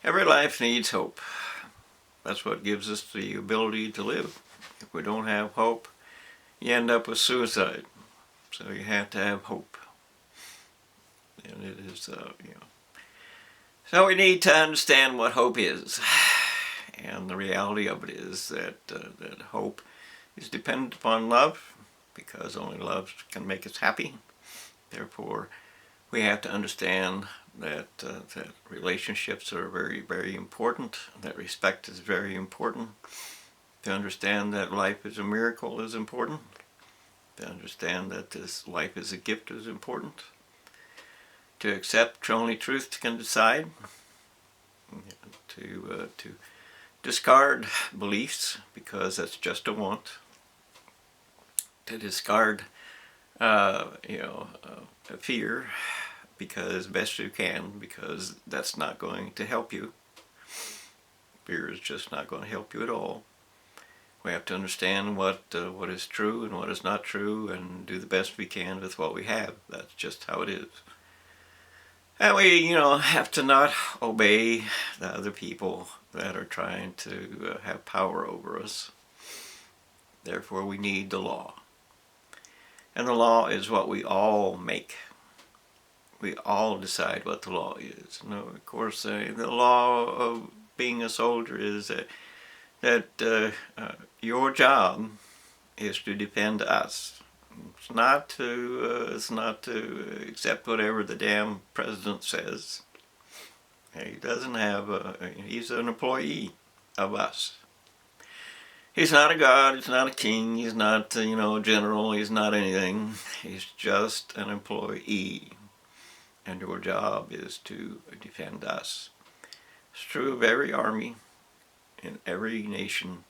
Every life needs hope. That's what gives us the ability to live. If we don't have hope, you end up with suicide. So you have to have hope. And it is, So we need to understand what hope is. And the reality of it is that hope is dependent upon love, because only love can make us happy. Therefore, we have to understand that relationships are very, very important, that respect is very important. To understand that life is a miracle is important. To understand that this life is a gift is important. To accept only truth can decide. To discard beliefs, because that's just a want. To discard fear, because best you can, because that's not going to help you. Fear is just not going to help you at all. We have to understand what is true and what is not true, and do the best we can with what we have. That's just how it is. And we, have to not obey the other people that are trying to have power over us. Therefore, we need the law. And the law is what we all make. We all decide what the law is. No, of course, the law of being a soldier is that your job is to defend us. It's not to accept whatever the damn president says. He doesn't have he's an employee of us. He's not a god, he's not a king, he's not a general, he's not anything. He's just an employee. And your job is to defend us. It's true of every army in every nation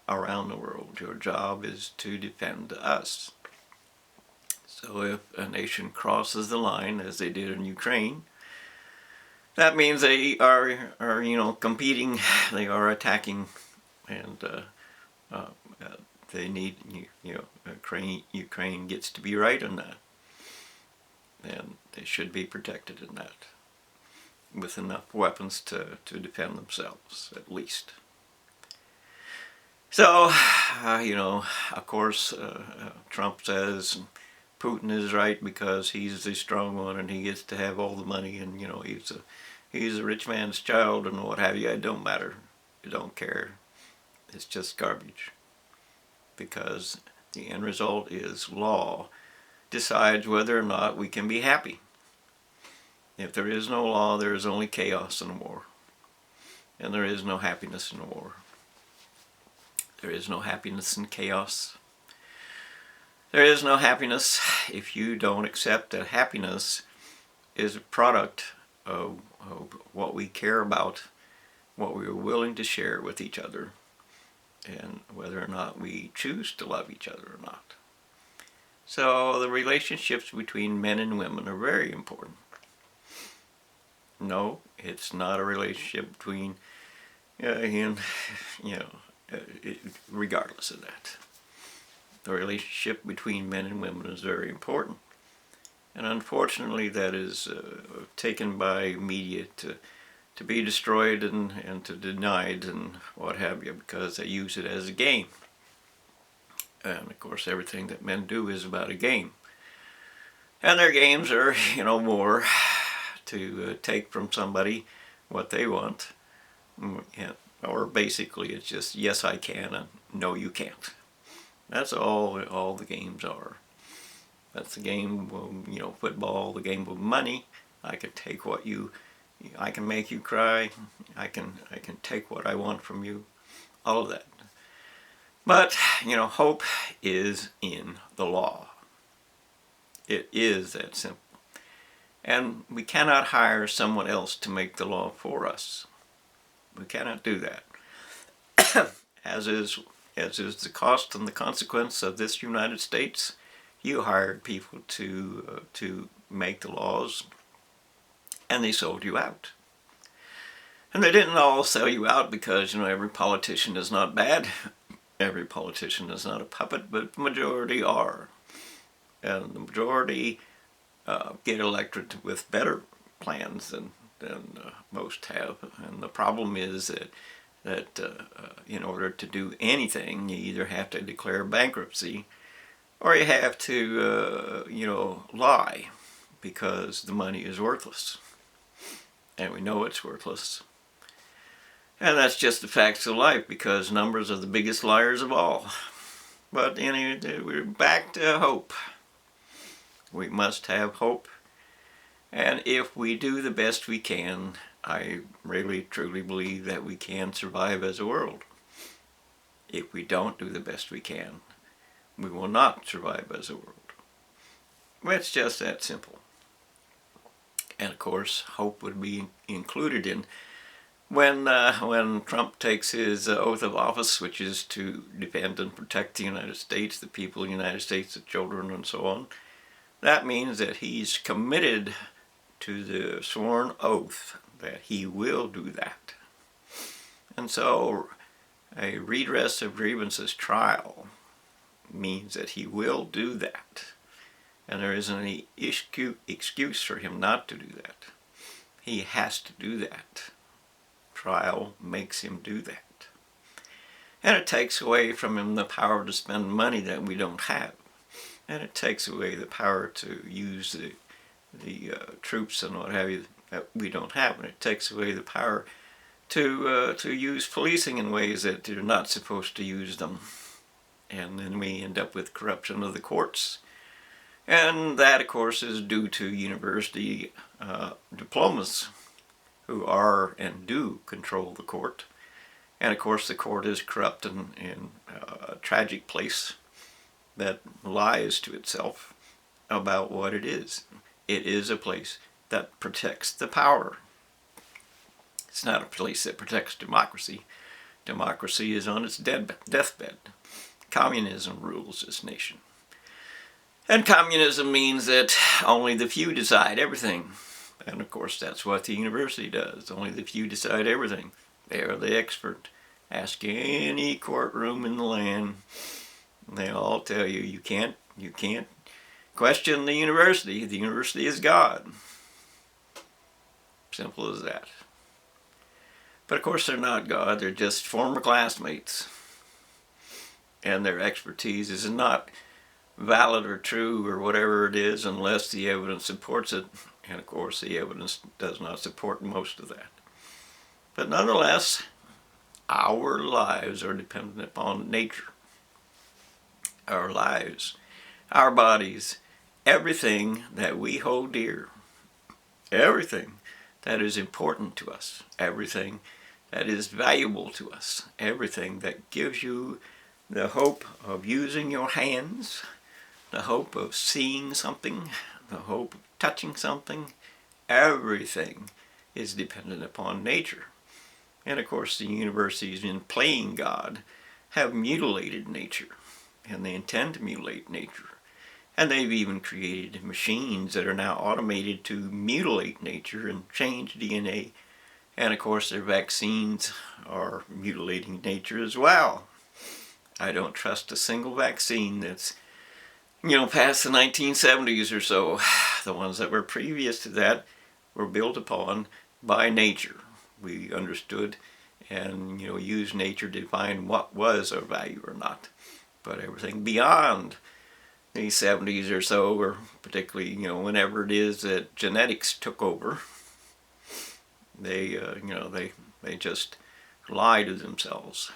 around the world. Your job is to defend us. So if a nation crosses the line, as they did in Ukraine, that means they are competing, they are attacking, and they need, Ukraine gets to be right in that. And they should be protected in that, with enough weapons to defend themselves, at least. So, of course, Trump says Putin is right because he's the strong one and he gets to have all the money, and he's a rich man's child and what have you. It don't matter. You don't care. It's just garbage, because the end result is law decides whether or not we can be happy. If there is no law, there is only chaos and war. And there is no happiness in war. There is no happiness in chaos. There is no happiness if you don't accept that happiness is a product of what we care about, what we are willing to share with each other, and whether or not we choose to love each other or not. So the relationships between men and women are very important. No, it's not a relationship between, regardless of that. The relationship between men and women is very important. And unfortunately that is taken by media to be destroyed and to denied and what have you, because they use it as a game. And of course everything that men do is about a game. And their games are, more to take from somebody what they want. Or basically it's just, yes I can and no you can't. That's all the games are. That's the game of, football, the game of money. I can take I can make you cry. I can take what I want from you. All of that. But, hope is in the law. It is that simple. And we cannot hire someone else to make the law for us. We cannot do that. As is the cost and the consequence of this United States. You hired people to make the laws, and they sold you out. And they didn't all sell you out because, every politician is not bad. Every politician is not a puppet, but the majority are. And the majority get elected with better plans than than most have. And the problem is that in order to do anything, you either have to declare bankruptcy or you have to, lie because the money is worthless. And we know it's worthless. And that's just the facts of life, because numbers are the biggest liars of all. But anyway, we're back to hope. We must have hope. And if we do the best we can, I really truly believe that we can survive as a world. If we don't do the best we can, we will not survive as a world. It's just that simple. And of course, hope would be included in when Trump takes his oath of office, which is to defend and protect the United States, the people of the United States, the children, and so on. That means that he's committed to the sworn oath that he will do that. And so a redress of grievances trial means that he will do that. And there isn't any excuse for him not to do that. He has to do that. Trial makes him do that. And it takes away from him the power to spend money that we don't have. And it takes away the power to use the troops and what have you that we don't have. And it takes away the power to use policing in ways that you're not supposed to use them. And then we end up with corruption of the courts. And that, of course, is due to university diplomas who are and do control the court. And of course the court is corrupt in a tragic place that lies to itself about what it is. It is a place that protects the power. It's not a place that protects democracy. Democracy is on its deathbed. Communism rules this nation. And communism means that only the few decide everything. And of course that's what the university does. Only the few decide everything. They are the expert. Ask any courtroom in the land. They all tell you you can't question the university. The university is God. Simple as that. But of course they're not God. They're just former classmates. And their expertise is not valid or true or whatever it is unless the evidence supports it. And of course the evidence does not support most of that. But nonetheless, our lives are dependent upon nature. Our lives, our bodies, everything that we hold dear, everything that is important to us, everything that is valuable to us, everything that gives you the hope of using your hands, the hope of seeing something, the hope of touching something, everything is dependent upon nature. And of course the universities, in playing God, have mutilated nature, and they intend to mutilate nature. And they've even created machines that are now automated to mutilate nature and change DNA. And of course their vaccines are mutilating nature as well. I don't trust a single vaccine that's past the 1970s or so. The ones that were previous to that were built upon by nature. We understood and used nature to define what was of value or not. But everything beyond the 70s or so, or particularly whenever it is that genetics took over, they just lie to themselves.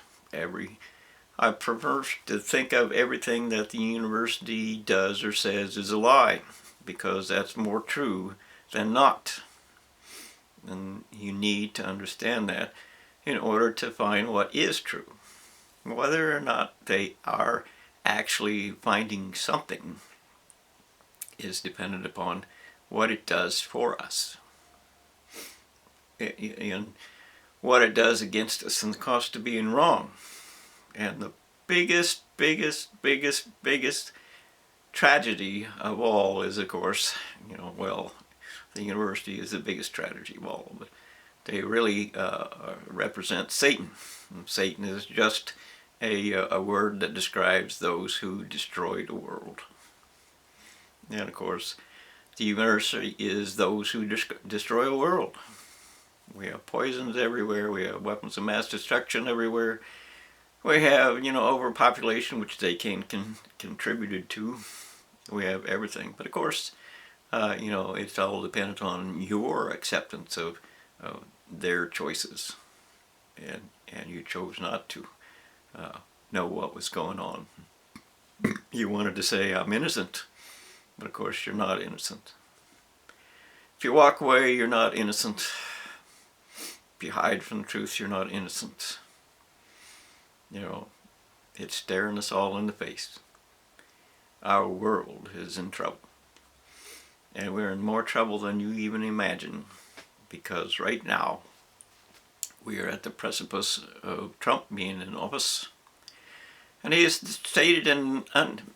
I prefer to think of everything that the university does or says is a lie, because that's more true than not. And you need to understand that in order to find what is true. Whether or not they are actually finding something is dependent upon what it does for us. And what it does against us and the cost of being wrong. And the biggest tragedy of all is, of course, the university is the biggest tragedy of all, but they really represent Satan. And Satan is just a word that describes those who destroy the world. And of course, the university is those who destroy the world. We have poisons everywhere. We have weapons of mass destruction everywhere. We have, overpopulation, which they contributed to. We have everything. But of course, it's all dependent on your acceptance of their choices. And you chose not to know what was going on. You wanted to say, I'm innocent. But of course, you're not innocent. If you walk away, you're not innocent. If you hide from the truth, you're not innocent. It's staring us all in the face. Our world is in trouble. And we're in more trouble than you even imagine. Because right now, we are at the precipice of Trump being in office. And he has stated in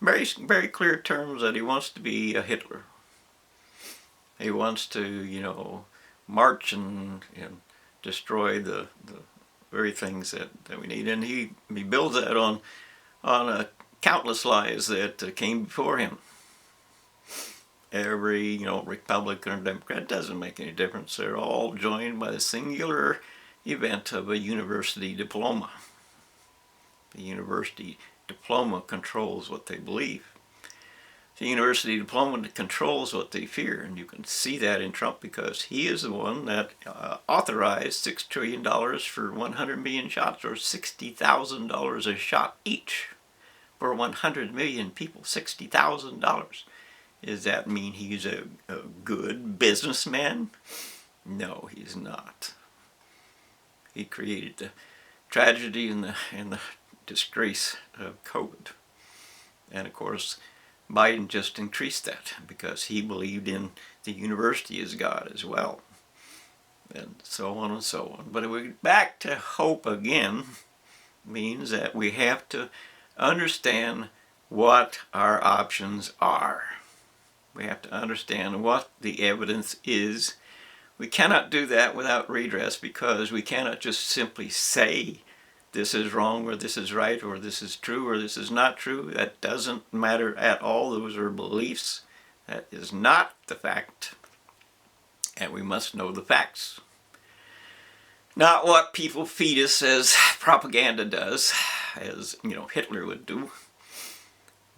very, very clear terms that he wants to be a Hitler. He wants to, march and destroy the very things that we need. And he builds that on countless lies that came before him. Every, Republican or Democrat, doesn't make any difference. They're all joined by the singular event of a university diploma. The university diploma controls what they believe. The university diploma controls what they fear, and you can see that in Trump because he is the one that authorized $6 trillion for 100 million shots, or $60,000 a shot each for 100 million people. $60,000. Does that mean he's a good businessman? No, he's not. He created the tragedy and the disgrace of COVID, and of course, Biden just increased that because he believed in the university as God as well, and so on and so on. But we're back to hope again means that we have to understand what our options are. We have to understand what the evidence is. We cannot do that without redress because we cannot just simply say this is wrong, or this is right, or this is true, or this is not true. That doesn't matter at all. Those are beliefs. That is not the fact. And we must know the facts. Not what people feed us as propaganda does, as Hitler would do,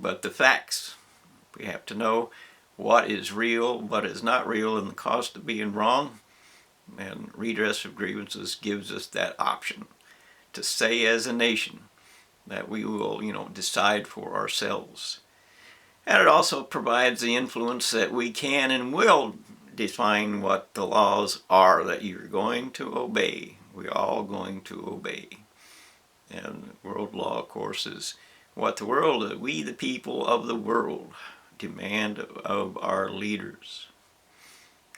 but the facts. We have to know what is real, what is not real, and the cost of being wrong. And redress of grievances gives us that option to say as a nation that we will, decide for ourselves. And it also provides the influence that we can and will define what the laws are that you're going to obey. We're all going to obey. And world law, of course, is what we the people of the world, demand of our leaders.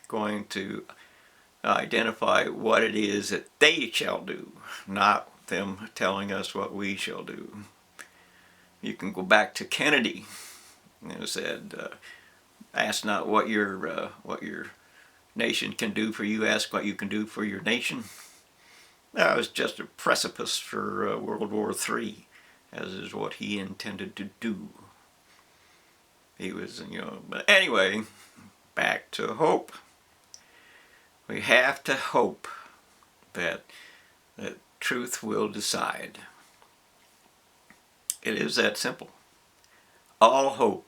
Going to identify what it is that they shall do, not them telling us what we shall do. You can go back to Kennedy, who said, "Ask not what your nation can do for you. Ask what you can do for your nation." That was just a precipice for World War III, as is what he intended to do. He was, But anyway, back to hope. We have to hope that truth will decide. It is that simple. All hope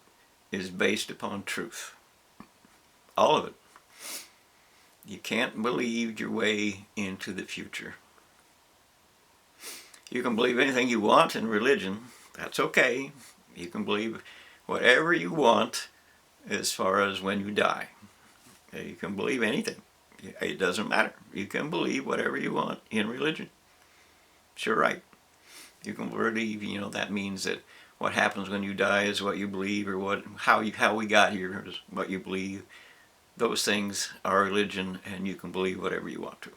is based upon truth. All of it. You can't believe your way into the future. You can believe anything you want in religion. That's okay. You can believe whatever you want as far as when you die. You can believe anything. It doesn't matter. You can believe whatever you want in religion. Sure, right. You can believe, that means that what happens when you die is what you believe, or how we got here is what you believe. Those things are religion, and you can believe whatever you want to.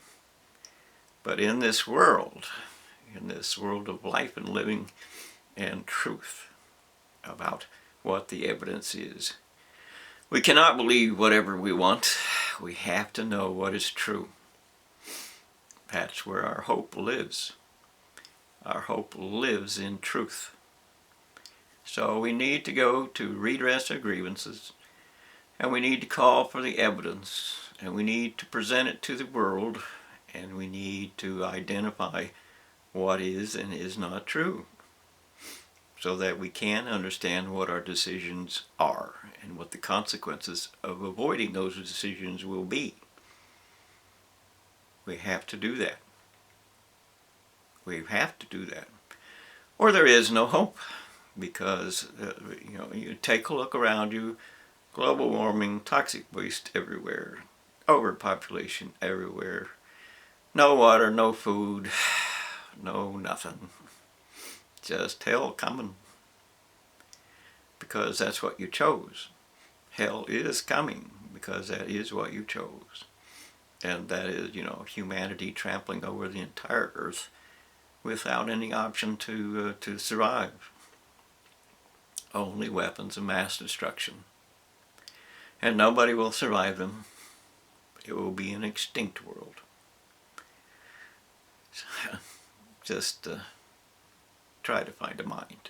But in this world of life and living and truth about what the evidence is, we cannot believe whatever we want. We have to know what is true. That's where our hope lives. Our hope lives in truth. So we need to go to redress our grievances, and we need to call for the evidence, and we need to present it to the world, And we need to identify what is and is not true, so that we can understand what our decisions are and what the consequences of avoiding those decisions will be. We have to do that. We have to do that. Or there is no hope, because you take a look around you, global warming, toxic waste everywhere, overpopulation everywhere, no water, no food, no nothing. Just hell coming. Because that's what you chose. Hell is coming because that is what you chose. And that is, humanity trampling over the entire earth without any option to survive. Only weapons of mass destruction. And nobody will survive them. It will be an extinct world. Just try to find a mind.